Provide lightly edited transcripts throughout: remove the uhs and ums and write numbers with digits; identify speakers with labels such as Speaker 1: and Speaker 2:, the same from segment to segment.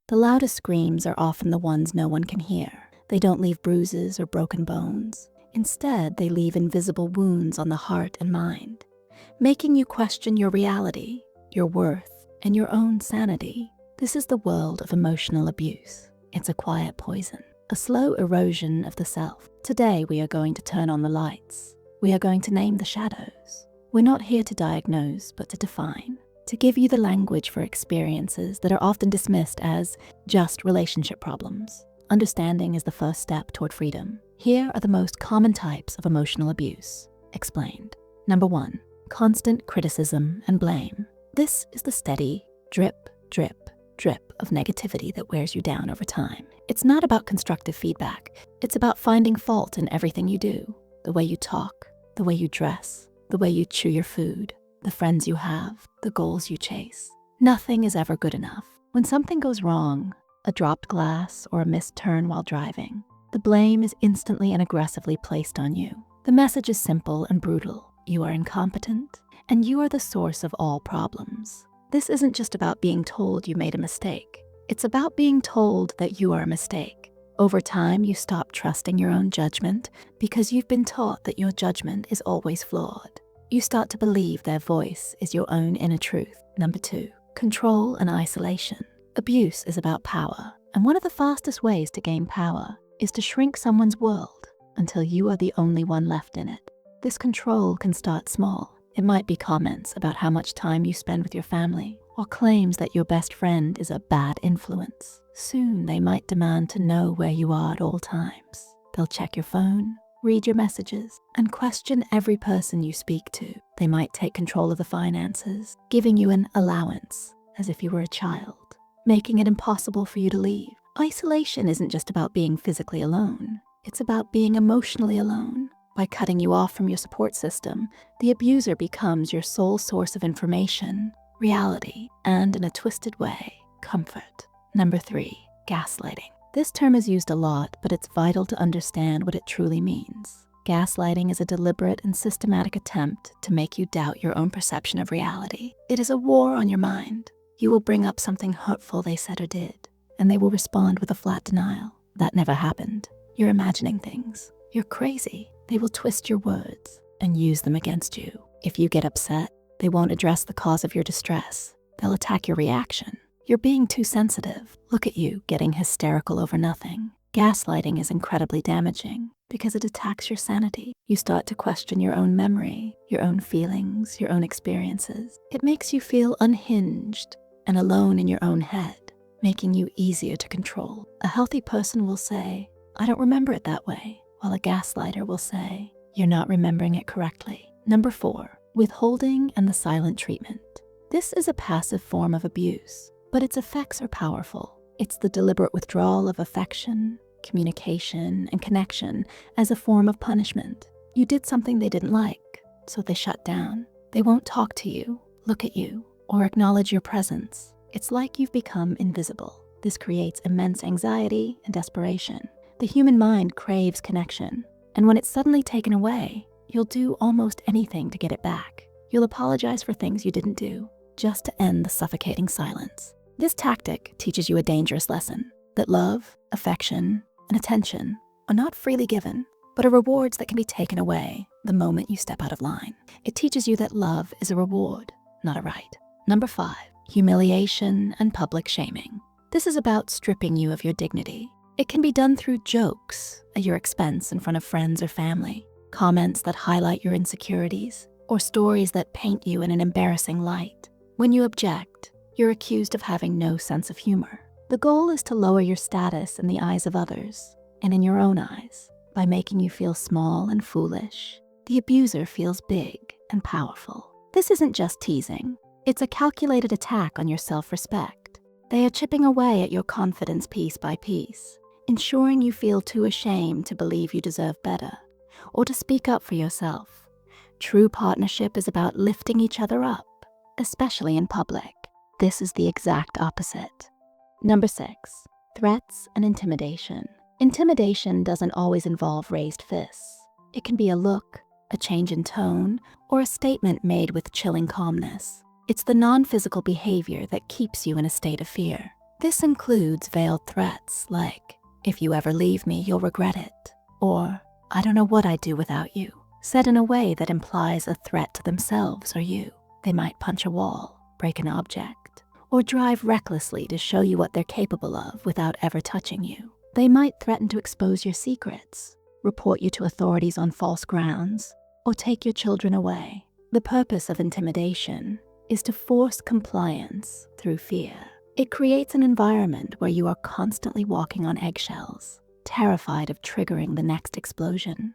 Speaker 1: The loudest screams are often the ones no one can hear. They don't leave bruises or broken bones. Instead, they leave invisible wounds on the heart and mind, making you question your reality, your worth, and your own sanity. This is the world of emotional abuse. It's a quiet poison, a slow erosion of the self. Today, we are going to turn on the lights. We are going to name the shadows. We're not here to diagnose, but to define, to give you the language for experiences that are often dismissed as just relationship problems. Understanding is the first step toward freedom. Here are the most common types of emotional abuse, explained. Number 1, constant criticism and blame. This is the steady drip, drip, drip of negativity that wears you down over time. It's not about constructive feedback. It's about finding fault in everything you do. The way you talk, the way you dress, the way you chew your food, the friends you have, the goals you chase. Nothing is ever good enough. When something goes wrong, a dropped glass or a missed turn while driving, the blame is instantly and aggressively placed on you. The message is simple and brutal. You are incompetent, and you are the source of all problems. This isn't just about being told you made a mistake. It's about being told that you are a mistake. Over time, you stop trusting your own judgment because you've been taught that your judgment is always flawed. You start to believe their voice is your own inner truth. Number 2, control and isolation. Abuse is about power, and one of the fastest ways to gain power is to shrink someone's world until you are the only one left in it. This control can start small. It might be comments about how much time you spend with your family, or claims that your best friend is a bad influence. Soon they might demand to know where you are at all times. They'll check your phone, read your messages, and question every person you speak to. They might take control of the finances, giving you an allowance as if you were a child, making it impossible for you to leave. Isolation isn't just about being physically alone. It's about being emotionally alone. By cutting you off from your support system, the abuser becomes your sole source of information, reality, and in a twisted way, comfort. Number 3, gaslighting. This term is used a lot, but it's vital to understand what it truly means. Gaslighting is a deliberate and systematic attempt to make you doubt your own perception of reality. It is a war on your mind. You will bring up something hurtful they said or did, and they will respond with a flat denial. That never happened. You're imagining things. You're crazy. They will twist your words and use them against you. If you get upset, they won't address the cause of your distress. They'll attack your reaction. You're being too sensitive. Look at you getting hysterical over nothing. Gaslighting is incredibly damaging because it attacks your sanity. You start to question your own memory, your own feelings, your own experiences. It makes you feel unhinged and alone in your own head, making you easier to control. A healthy person will say, "I don't remember it that way," while a gaslighter will say, "You're not remembering it correctly." Number 4, withholding and the silent treatment. This is a passive form of abuse, but its effects are powerful. It's the deliberate withdrawal of affection, communication, and connection as a form of punishment. You did something they didn't like, so they shut down. They won't talk to you, look at you, or acknowledge your presence. It's like you've become invisible. This creates immense anxiety and desperation. The human mind craves connection, and when it's suddenly taken away, you'll do almost anything to get it back. You'll apologize for things you didn't do, just to end the suffocating silence. This tactic teaches you a dangerous lesson, that love, affection, and attention are not freely given, but are rewards that can be taken away the moment you step out of line. It teaches you that love is a reward, not a right. Number 5, humiliation and public shaming. This is about stripping you of your dignity. It can be done through jokes at your expense in front of friends or family, comments that highlight your insecurities, or stories that paint you in an embarrassing light. When you object, you're accused of having no sense of humor. The goal is to lower your status in the eyes of others and in your own eyes. By making you feel small and foolish, the abuser feels big and powerful. This isn't just teasing. It's a calculated attack on your self-respect. They are chipping away at your confidence piece by piece, ensuring you feel too ashamed to believe you deserve better or to speak up for yourself. True partnership is about lifting each other up, especially in public. This is the exact opposite. Number 6, threats and intimidation. Intimidation doesn't always involve raised fists. It can be a look, a change in tone, or a statement made with chilling calmness. It's the non-physical behavior that keeps you in a state of fear. This includes veiled threats like, "If you ever leave me, you'll regret it," or "I don't know what I'd do without you," said in a way that implies a threat to themselves or you. They might punch a wall, break an object, or drive recklessly to show you what they're capable of without ever touching you. They might threaten to expose your secrets, report you to authorities on false grounds, or take your children away. The purpose of intimidation is to force compliance through fear. It creates an environment where you are constantly walking on eggshells, terrified of triggering the next explosion.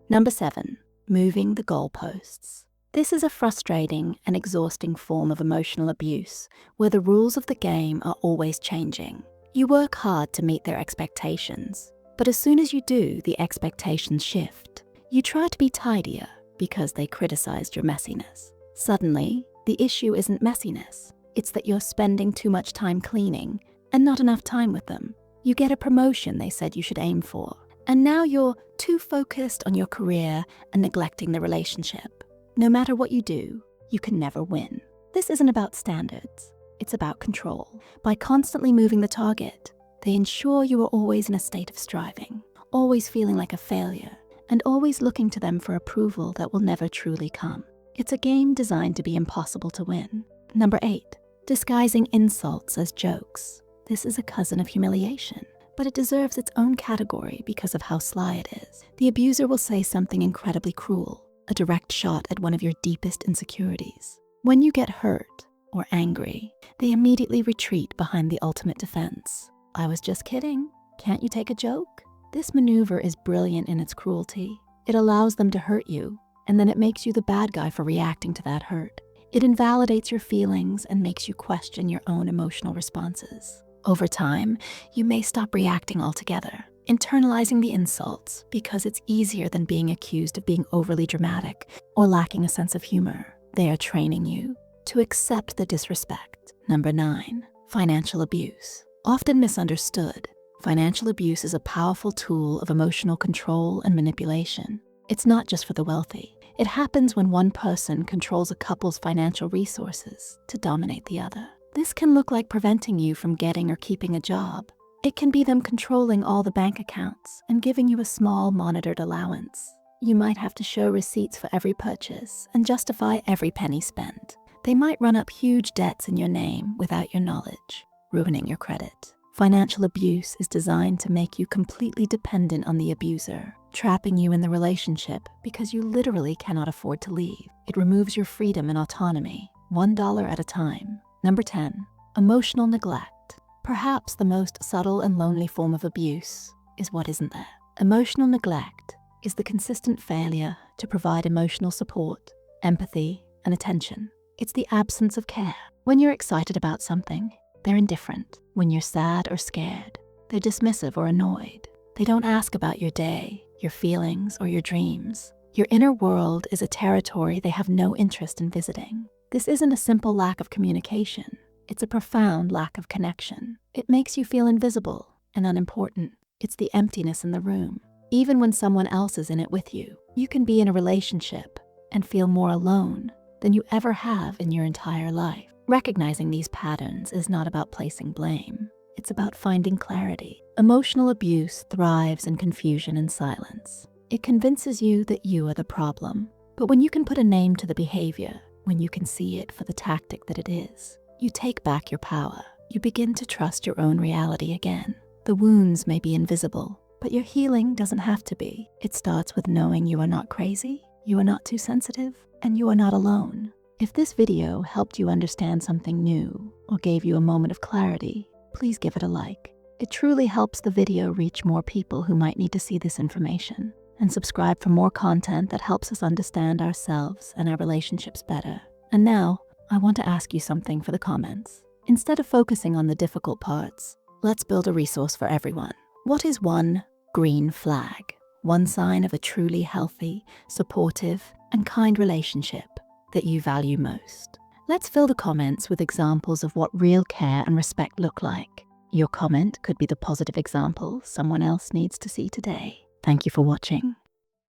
Speaker 1: Number 7, moving the goalposts. This is a frustrating and exhausting form of emotional abuse where the rules of the game are always changing. You work hard to meet their expectations, but as soon as you do, the expectations shift. You try to be tidier because they criticized your messiness. Suddenly, the issue isn't messiness. It's that you're spending too much time cleaning and not enough time with them. You get a promotion they said you should aim for, and now you're too focused on your career and neglecting the relationship. No matter what you do, you can never win. This isn't about standards. It's about control. By constantly moving the target, they ensure you are always in a state of striving, always feeling like a failure, and always looking to them for approval that will never truly come. It's a game designed to be impossible to win. Number 8, disguising insults as jokes. This is a cousin of humiliation, but it deserves its own category because of how sly it is. The abuser will say something incredibly cruel, a direct shot at one of your deepest insecurities. When you get hurt or angry, they immediately retreat behind the ultimate defense. "I was just kidding. Can't you take a joke?" This maneuver is brilliant in its cruelty. It allows them to hurt you, and then it makes you the bad guy for reacting to that hurt. It invalidates your feelings and makes you question your own emotional responses. Over time, you may stop reacting altogether, internalizing the insults because it's easier than being accused of being overly dramatic or lacking a sense of humor. They are training you to accept the disrespect. Number 9, financial abuse. Often misunderstood, financial abuse is a powerful tool of emotional control and manipulation. It's not just for the wealthy. It happens when one person controls a couple's financial resources to dominate the other. This can look like preventing you from getting or keeping a job. It can be them controlling all the bank accounts and giving you a small monitored allowance. You might have to show receipts for every purchase and justify every penny spent. They might run up huge debts in your name without your knowledge, ruining your credit. Financial abuse is designed to make you completely dependent on the abuser, trapping you in the relationship because you literally cannot afford to leave. It removes your freedom and autonomy, $1 at a time. Number 10, emotional neglect. Perhaps the most subtle and lonely form of abuse is what isn't there. Emotional neglect is the consistent failure to provide emotional support, empathy, and attention. It's the absence of care. When you're excited about something, they're indifferent. When you're sad or scared, they're dismissive or annoyed. They don't ask about your day, your feelings, or your dreams. Your inner world is a territory they have no interest in visiting. This isn't a simple lack of communication. It's a profound lack of connection. It makes you feel invisible and unimportant. It's the emptiness in the room. Even when someone else is in it with you, you can be in a relationship and feel more alone than you ever have in your entire life. Recognizing these patterns is not about placing blame. It's about finding clarity. Emotional abuse thrives in confusion and silence. It convinces you that you are the problem. But when you can put a name to the behavior, when you can see it for the tactic that it is, you take back your power. You begin to trust your own reality again. The wounds may be invisible, but your healing doesn't have to be. It starts with knowing you are not crazy, you are not too sensitive, and you are not alone. If this video helped you understand something new or gave you a moment of clarity, please give it a like. It truly helps the video reach more people who might need to see this information. And subscribe for more content that helps us understand ourselves and our relationships better. And now, I want to ask you something for the comments. Instead of focusing on the difficult parts, let's build a resource for everyone. What is one green flag? One sign of a truly healthy, supportive, and kind relationship that you value most? Let's fill the comments with examples of what real care and respect look like. Your comment could be the positive example someone else needs to see today. Thank you for watching.